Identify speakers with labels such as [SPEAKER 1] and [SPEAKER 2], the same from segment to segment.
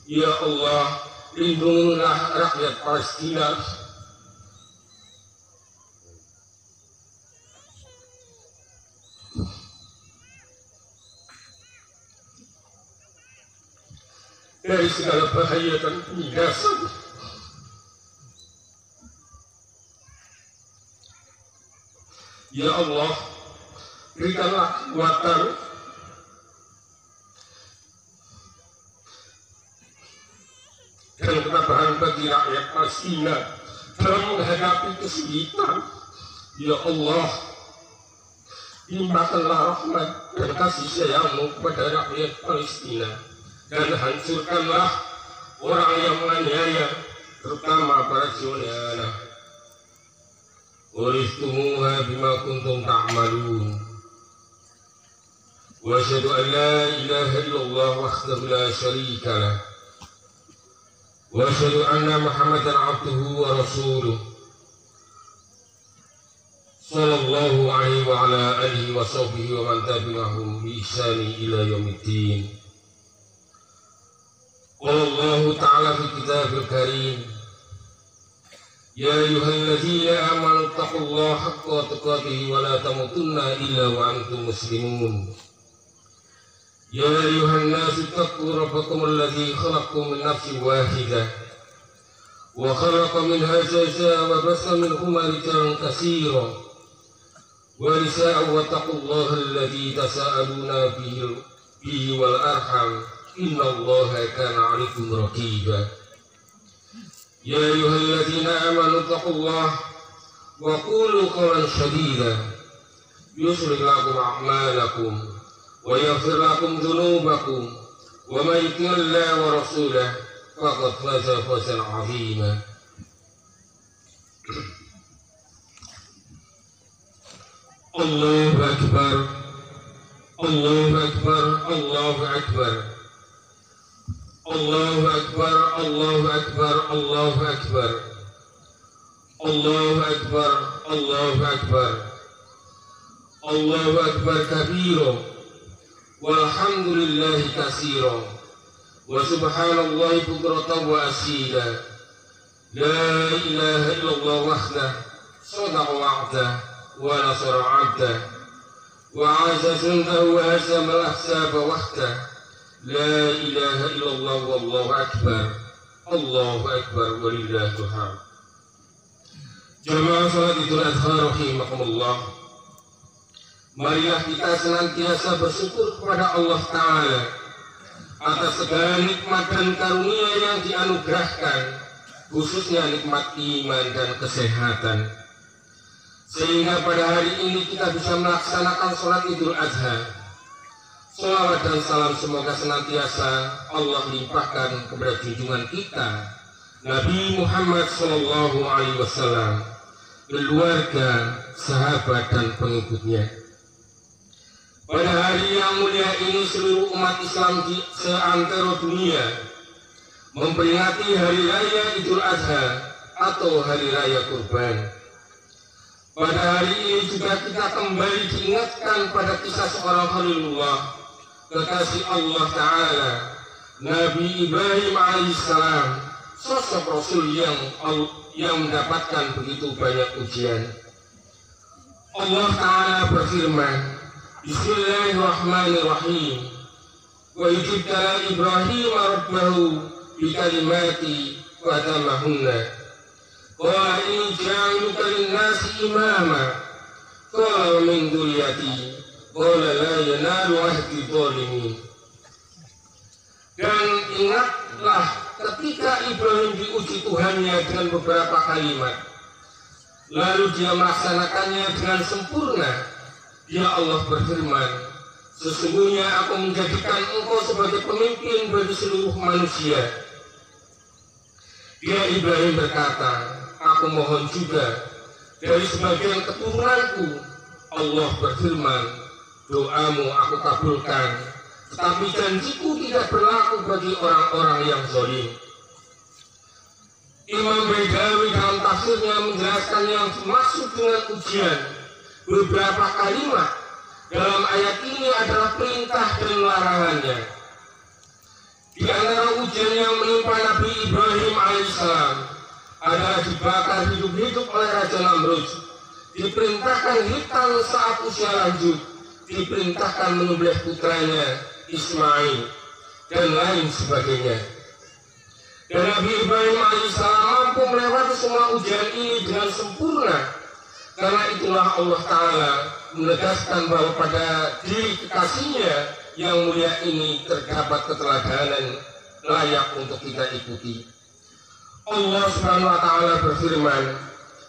[SPEAKER 1] Ya Allah, lindungilah rakyat Palestina. Dari segala bahaya dan penindasan. Ya Allah, berikanlah kekuatan dan ketabahan bagi rakyat Palestina dalam menghadapi kesulitan. Ya Allah, limpahkanlah rahmat dan kasih sayang-Mu kepada rakyat Palestina dan hancurkanlah orang yang menganiaya, terutama para Zionis. Uristumuha bima kuntum ta'malun. Wa asyhadu an la ilaha illallah wahdahu la syarika lah. Wa asyhadu anna Muhammadan abduhu wa rasuluh. Sallallahu alaihi wa ala alihi wa sahbihi wa man tabi'ahum bi ihsani ila yaumiddin. Qala Allah ta'ala fi kitabil karim, ya ayyuhalladzina amanu taqullaha haqqa tuqatih wa la tamutunna illa wa antum muslimun. Ya ayyuhan nasu taqu rabbakum alladzi khalaqakum min nafsin wahidah wa khalaqa minha zawjaha wa bassa minhuma rijalan katsiran wa nisaa wa taqullaha alladzi tasaaluna bihi wal arham innallaha kana 'alaikum raqiba. Ya ayyuhalladzina amanu taqullaha wa qulu qawlan sadida yuslih lakum a'malakum wa yaghfir lakum dhunubakum wa may yuti'illaha wa rasulahu faqad faza fawzan 'azima. Allahu akbar, Allahu akbar, Allahu akbar, Allahu akbar, Allahu akbar, Allahu akbar, Allahu akbar, Allahu akbar, Allahu akbar kabira walhamdulillahi katsira wa subhanallahi bukratan wa asila. La ilaha illallah wahdah sadaqa wa'dah wa nasara 'abdah wa 'azza jundahu wa hazama al-ahzaba wahdah. La ilaha illallah wallahu akbar, Allahu akbar walillahil hamd. Jamaah salat Idul Adha rahimakumullah, marilah kita senantiasa bersyukur kepada Allah Ta'ala atas segala nikmat dan karunia yang dianugerahkan, khususnya nikmat iman dan kesehatan, sehingga pada hari ini kita bisa melaksanakan sholat Idul Adha. Salawat dan salam semoga senantiasa Allah limpahkan kepada junjungan kita Nabi Muhammad SAW, keluarga, sahabat dan pengikutnya. Pada hari yang mulia ini seluruh umat Islam di seantero dunia memperingati hari raya Idul Adha atau hari raya kurban. Pada hari ini juga kita kembali diingatkan pada kisah seorang Khalilullah, kekasih Allah Ta'ala, Nabi Ibrahim alaihissalam, sosok Rasul yang mendapatkan begitu banyak ujian. Allah Ta'ala berfirman, Bismillahirrahmanirrahim, wa yujibtala Ibrahim rabbahu bikalimati fatamahunna qala inni ja'aluka linnasi imama qala min dzurriyyati qala la yanalu ahdi dzalimin. Dan ingatlah ketika Ibrahim diuji Tuhannya dengan beberapa kalimat, lalu dia melaksanakannya dengan sempurna. Ya Allah berfirman, sesungguhnya aku menjadikan engkau sebagai pemimpin bagi seluruh manusia. Dia Ibrahim berkata, aku mohon juga dari sebagian keturunanku. Allah berfirman, doamu aku kabulkan, tetapi janjiku tidak berlaku bagi orang-orang yang zalim. Imam Baidawi dalam tafsirnya menjelaskan yang dimaksud dengan ujian beberapa kalimat dalam ayat ini adalah perintah dan larangannya. Di Di antara ujian yang menimpa Nabi Ibrahim alaihissalam adalah dibakar hidup-hidup oleh Raja Namrud, diperintahkan hitam saat usia lanjut, diperintahkan menyembelih putranya Ismail, dan lain sebagainya. Dan Nabi Ibrahim alaihissalam mampu melewati semua ujian ini dengan sempurna. Karena itulah Allah Ta'ala menegaskan bahwa pada diri kekasihnya yang mulia ini terdapat keteladanan layak untuk kita ikuti. Allah Subhanahu wa Ta'ala berfirman,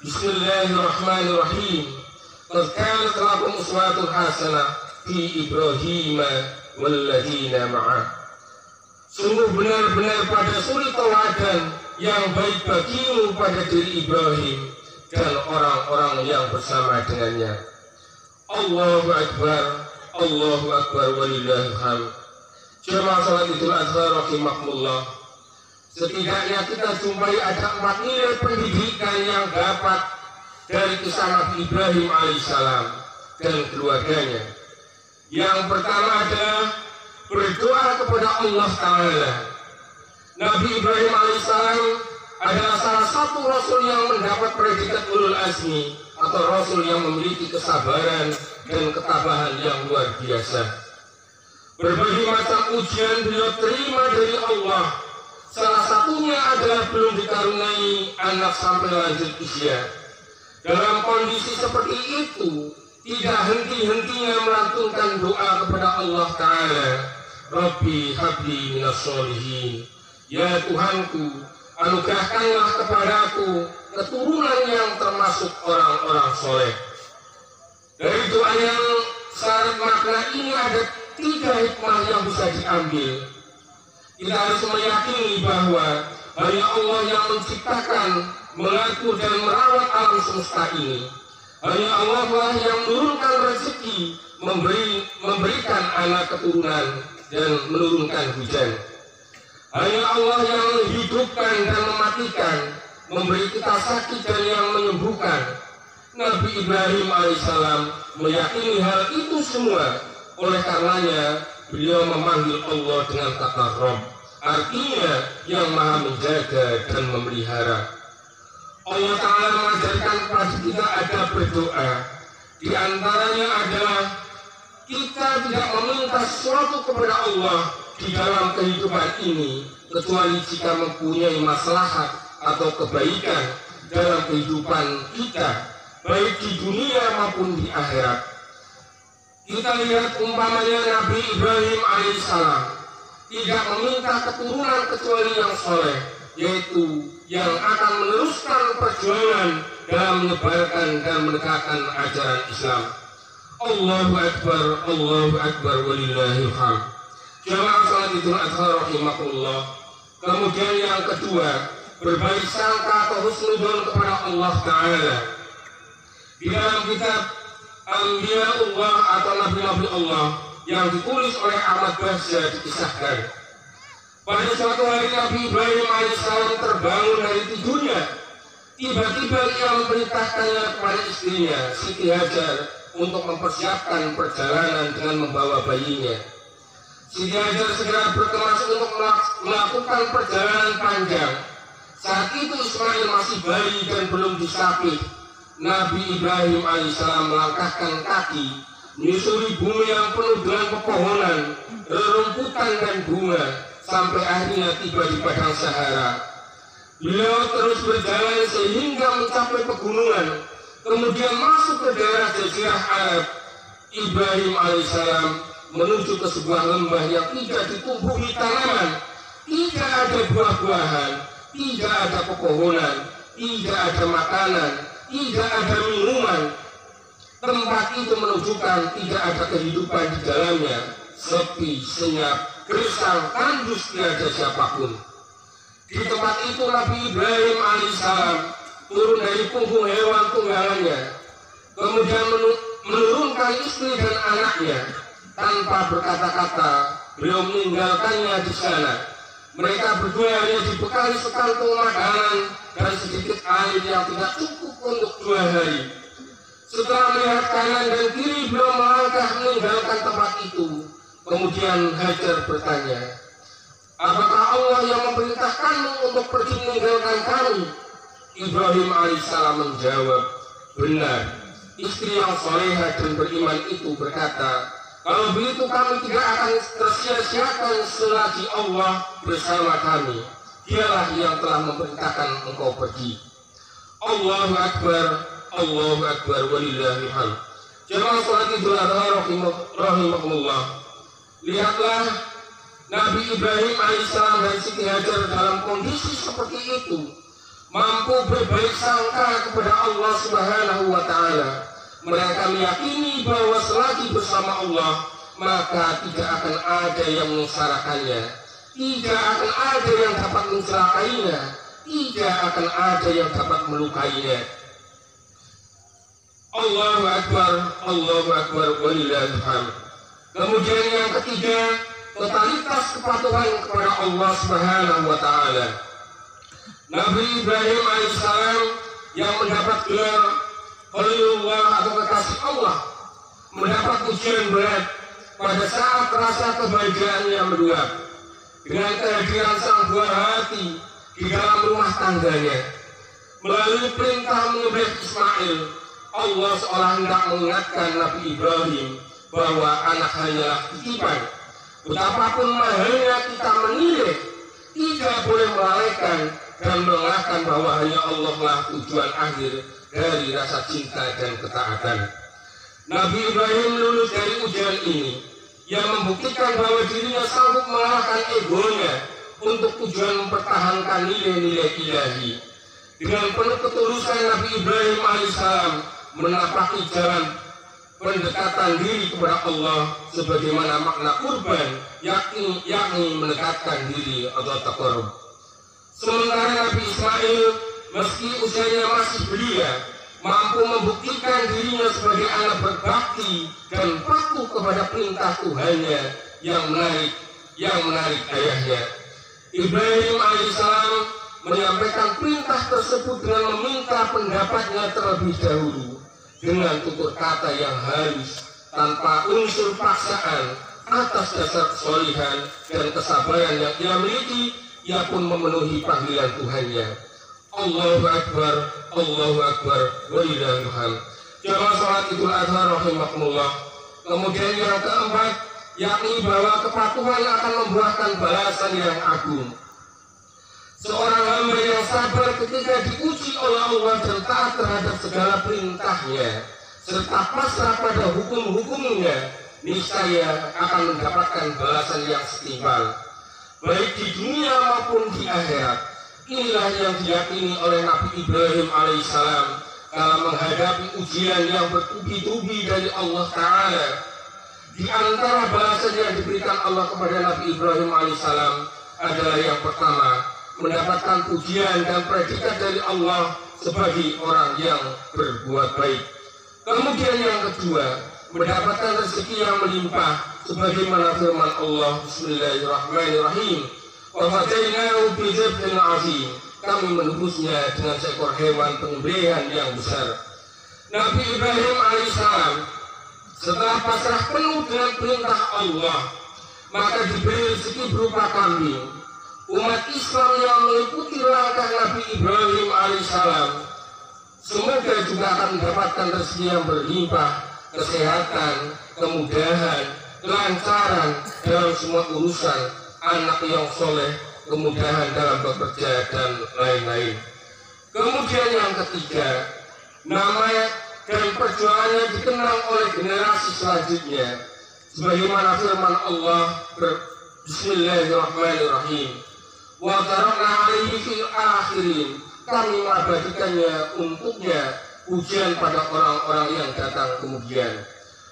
[SPEAKER 1] Bismillahirrahmanirrahim. Qad kanat lakum uswatun hasanah fi Ibrahim walladzina ma'ah. Sungguh benar-benar pada suri teladan yang baik bagimu pada diri Ibrahim dan orang-orang yang bersama dengannya. Allahu Akbar, Allahu Akbar walillahil hamd. Jemaah salat Idul Adha rahimakumullah. Setidaknya kita jumpai ada 4 nilai pendidikan yang dapat dari kisah Nabi Ibrahim alaihissalam dan keluarganya. Yang pertama adalah berdoa kepada Allah Ta'ala. Nabi Ibrahim alaihissalam adalah salah satu rasul yang mendapat predikat ulul azmi, atau rasul yang memiliki kesabaran dan ketabahan yang luar biasa. Berbagai macam ujian beliau terima dari Allah. Salah satunya adalah belum dikaruniai anak sampai lanjut usia. Dalam kondisi seperti itu, tidak henti-hentinya melantunkan doa kepada Allah Ta'ala. Rabbi habli minas sholihin. Ya Tuhanku, anugerahkanlah kepadaku keturunan yang termasuk orang-orang soleh. Dari doa yang syarat makna ini ada 3 hikmah yang bisa diambil. Kita harus meyakini bahwa hanya Allah yang menciptakan, mengatur dan merawat alam semesta ini. Hanya Allah lah yang menurunkan rezeki, memberikan anak keturunan dan menurunkan hujan. Hanya Allah yang menghidupkan dan mematikan, memberi kita sakit dan yang menyembuhkan. Nabi Ibrahim alaihissalam meyakini hal itu semua. Oleh karenanya beliau memanggil Allah dengan kata Rabb, artinya yang maha menjaga dan memelihara. Allah Ta'ala mengajarkan kepada kita ada berdoa. Di antaranya adalah kita tidak meminta sesuatu kepada Allah di dalam kehidupan ini kecuali jika mempunyai maslahat atau kebaikan dalam kehidupan kita, baik di dunia maupun di akhirat. Kita lihat umpamanya Nabi Ibrahim alaihissalam tidak meminta keturunan kecuali yang soleh, yaitu yang akan meneruskan perjuangan dalam menyebarkan dan menegakkan ajaran Islam. Allahu Akbar walillahil hamd. Jamaah salat Idul Adha rahimakumullah. Kemudian yang kedua, berbaik sangka atau husnudzon kepada Allah Ta'ala. Di dalam kitab Anbiya'ullah atau Nabi-Nabi Allah yang ditulis oleh Ahmad Bahja dikisahkan, pada suatu hari Nabi Ibrahim alaihissalam terbangun dari tidurnya. Tiba-tiba ia memerintahkannya kepada istrinya Siti Hajar untuk mempersiapkan perjalanan dengan membawa bayinya. Siti Hajar segera berkemas untuk melakukan perjalanan panjang. Saat itu Ismail masih bayi dan belum disapih. Nabi Ibrahim alaihissalam melangkahkan kaki menyusuri bumi yang penuh dengan pepohonan, rerumputan dan bunga, sampai akhirnya tiba di padang Sahara. Beliau terus berjalan sehingga mencapai pegunungan, kemudian masuk ke daerah Jazirah Arab. Ibrahim alaihissalam menuju ke sebuah lembah yang tidak ditumbuhi tanaman, tidak ada buah-buahan, tidak ada pepohonan, tidak ada makanan, tidak ada minuman. Tempat itu menunjukkan tidak ada kehidupan di dalamnya, sepi, senyap, gersang, tandus, tiada siapapun. Di tempat itu Nabi Ibrahim alaihissalam turun dari punggung hewan tunggangannya, kemudian menurunkan istri dan anaknya. Tanpa berkata-kata, beliau meninggalkannya di sana. Mereka berdua hanya dibekali sekantung makanan dan sedikit air yang tidak cukup untuk 2 hari. Setelah melihat kanan dan kiri, beliau melangkah meninggalkan tempat itu. Kemudian Hajar bertanya, apakah Allah yang memerintahkanmu untuk pergi meninggalkan kami? Ibrahim alaihissalam menjawab, benar. Istri yang solehah dan beriman itu berkata, kalau begitu kami tidak akan tersia-siakan selagi Allah bersama kami. Dialah yang telah memerintahkan engkau pergi. Allahu Akbar, Allahu Akbar, walillahil hamd. Jemaah salat Idul Adha rahimahumullah. Lihatlah Nabi Ibrahim alaihissalam dan Siti Hajar dalam kondisi seperti itu, mampu berbaik sangka kepada Allah Subhanahu wa Ta'ala. Mereka meyakini bahwa selagi bersama Allah, maka tidak akan ada yang mengsarakannya, tidak akan ada yang dapat mencelakainya, tidak akan ada yang dapat melukainya. Allahu Akbar, Allahu Akbar, walillahil hamd. Kemudian yang ketiga, totalitas kepatuhan kepada Allah Subhanahu wa Ta'ala. Nabi Ibrahim alaihissalam yang mendapat gelar Khalilullah atau kekasih Allah mendapat ujian berat pada saat rasa kebahagiaannya meluap dengan kehadiran sang buah hati di dalam rumah tangganya. Melalui perintah menyembelih Ismail, Allah seolah hendak mengingatkan Nabi Ibrahim bahwa anak hanyalah titipan. Betapapun mahalnya kita menilai, tidak boleh melalaikan dan mengelakkan bahwa hanya Allah lah tujuan akhir dari rasa cinta dan ketaatan. Nabi Ibrahim lulus dari ujian ini yang membuktikan bahwa dirinya sanggup mengalahkan egonya untuk tujuan mempertahankan nilai-nilai ilahi. Dengan penuh ketulusan Nabi Ibrahim alaihissalam menapaki jalan pendekatan diri kepada Allah sebagaimana makna kurban, yakni mendekatkan diri atau taqarrub. Sementara Nabi Ismail meski usianya masih belia, mampu membuktikan dirinya sebagai anak berbakti dan patuh kepada perintah Tuhannya yang menarik ayahnya. Ibrahim alaihissalam menyampaikan perintah tersebut dengan meminta pendapatnya terlebih dahulu dengan tutur kata yang halus tanpa unsur paksaan atas dasar kesolihan dan kesabaran yang ia miliki. Ia pun memenuhi panggilan Tuhannya. Allahu Akbar, Allahu Akbar, walillahil hamd. Jamaah salat Idul Adha rahimahumullah. Kemudian yang keempat, yakni bahwa kepatuhan akan membuahkan balasan yang agung. Seorang hamba yang sabar ketika diuji oleh Allah dan taat terhadap segala perintahnya serta pasrah pada hukum-hukumnya, niscaya akan mendapatkan balasan yang setimpal baik di dunia maupun di akhirat. Inilah yang diyakini oleh Nabi Ibrahim alaihissalam dalam menghadapi ujian yang bertubi-tubi dari Allah Ta'ala. Di antara balasan yang diberikan Allah kepada Nabi Ibrahim alaihissalam adalah yang pertama, mendapatkan pujian dan predikat dari Allah sebagai orang yang berbuat baik. Kemudian yang kedua, mendapatkan rezeki yang melimpah sebagaimana firman Allah, Bismillahirrahmanirrahim, wa fadainahu bi dzibhin azim. Kami menebusnya dengan seekor hewan penyembelihan yang besar. Nabi Ibrahim alaihissalam setelah pasrah penuh dengan perintah Allah, maka diberi rezeki berupa kambing. Umat Islam yang mengikuti langkah Nabi Ibrahim alaihissalam semoga juga akan mendapatkan rezeki yang berlimpah, kesehatan, kemudahan, kelancaran dalam semua urusan, anak yang soleh, kemudahan dalam bekerja dan lain-lain. Kemudian yang ketiga, nama dan perjuangannya dikenang oleh generasi selanjutnya sebagaimana firman Allah, Bismillahirrahmanirrahim, wa tarakna alaihi fil akhirin. Kami mengabadikannya untuknya ujian pada orang-orang yang datang kemudian.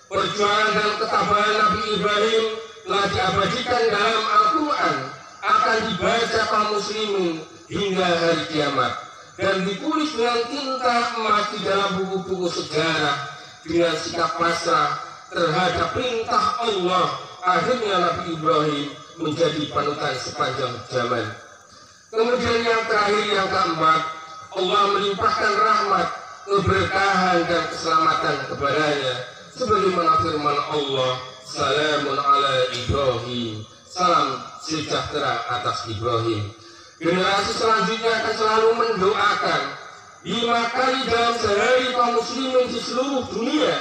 [SPEAKER 1] Perjuangan dan ketabahan Nabi Ibrahim telah diabadikan dalam Al-Quran, akan dibaca kaum muslimin hingga hari kiamat dan ditulis dengan tinta emas di dalam buku-buku sejarah. Dengan sikap pasrah terhadap perintah Allah, akhirnya Nabi Ibrahim menjadi panutan sepanjang zaman. Kemudian yang terakhir, yang keempat, Allah melimpahkan rahmat, keberkahan dan keselamatan kepadanya sebagaimana firman Allah, Salamun ala Ibrahim, salam sejahtera atas Ibrahim. Generasi selanjutnya akan selalu mendoakan 5 kali dalam sehari kaum muslimin di seluruh dunia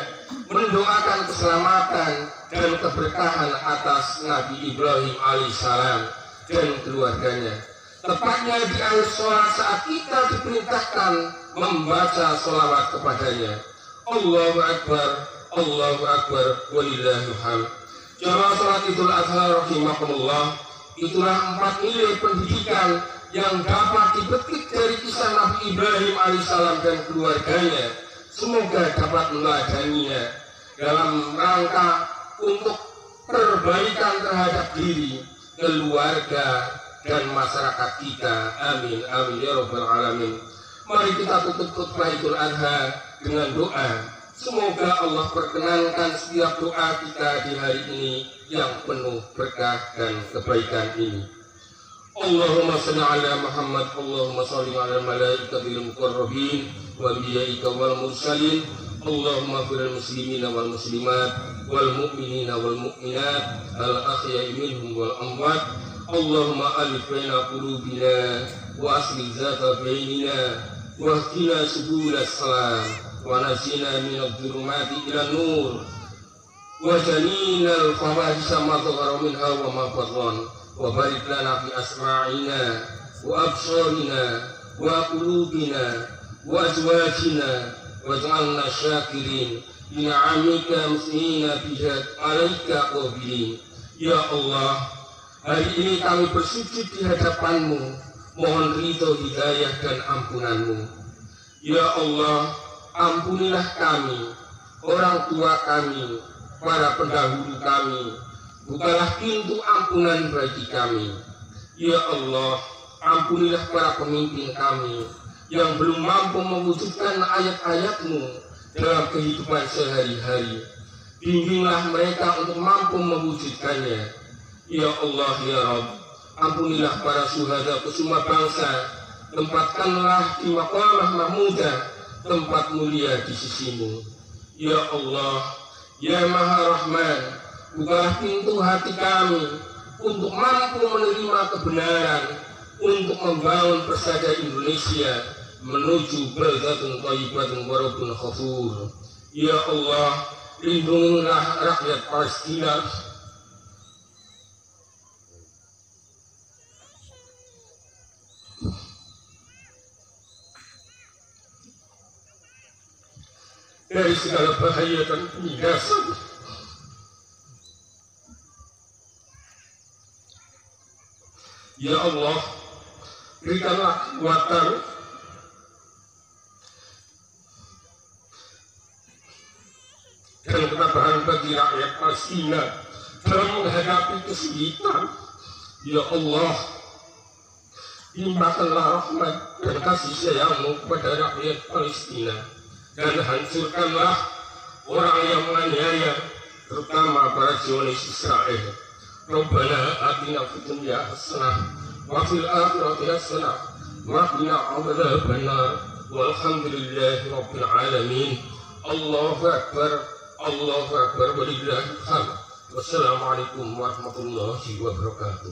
[SPEAKER 1] mendoakan keselamatan dan keberkahan atas Nabi Ibrahim alaihissalam dan keluarganya. Tepatnya di akhir sholat saat kita diperintahkan membaca sholawat kepadanya. Allahu Akbar, Allahu Akbar, walillahil hamd. Jamaah sholat Idul Adha rahimakumullah, itulah 4 nilai pendidikan yang dapat dipetik dari kisah Nabi Ibrahim alaihissalam dan keluarganya. Semoga dapat meladaninya dalam rangka untuk perbaikan terhadap diri, keluarga, dan masyarakat kita. Amin, amin ya rabbal alamin. Mari kita tutup khutbah Idul Adha dengan doa. Semoga Allah perkenankan setiap doa kita di hari ini yang penuh berkah dan kebaikan ini. Allahumma shalli ala Muhammad, Allahumma shalli ala malaikatil muqarrabin wa anbiya'ika wal mursalin. Allahumma firil muslimina wal muslimat wal mu'minina wal mu'minat al ahya'i minhum wal amwat. Allahumma alif baina qulubina wa aslih zata bainina wa hdina subulas salam wa nasina minadh dhulumati ila nur wa janina al fawahisha ma dhahara minha wa ma bathan wa barik lana fi asma'ina wa absarina wa qulubina wa azwajina waj'alna syakirin li ni'amika musnina biha alaika qabilin. Ya Allah, hari ini kami bersujud di hadapan-Mu, mohon ridho, hidayah, dan ampunan-Mu. Ya Allah, ampunilah kami, orang tua kami, para pendahulu kami, bukalah pintu ampunan bagi kami. Ya Allah, ampunilah para pemimpin kami yang belum mampu mewujudkan ayat-ayat-Mu dalam kehidupan sehari-hari. Bimbinglah mereka untuk mampu mewujudkannya. Ya Allah, ya Rabb, ampunilah para syuhada kusuma bangsa, tempatkanlah di maqamah mahmudah, tempat mulia di sisi-Mu. Ya Allah, ya Maha Rahman, bukalah pintu hati kami untuk mampu menerima kebenaran, untuk membangun persada Indonesia menuju baldatun thayyibatun wa rabbun ghafur. Ya Allah, lindungilah rakyat Palestina dari segala bahaya dan penindasan. Ya Allah, berikanlah kekuatan dan ketabahan bagi rakyat Palestina dalam menghadapi kesulitan. Ya Allah, limpahkanlah rahmat dan kasih sayang-Mu kepada rakyat Palestina, dan hancurkanlah orang yang menganiaya, terutama para Zionis Israel. Rabbana atina fid dunya hasanah wa fil akhirati hasanah wa qina adzabannar. Walhamdulillahi rabbil alamin. Allahu akbar, Allahu akbar, walillahil hamd. Wassalamualaikum warahmatullahi wabarakatuh.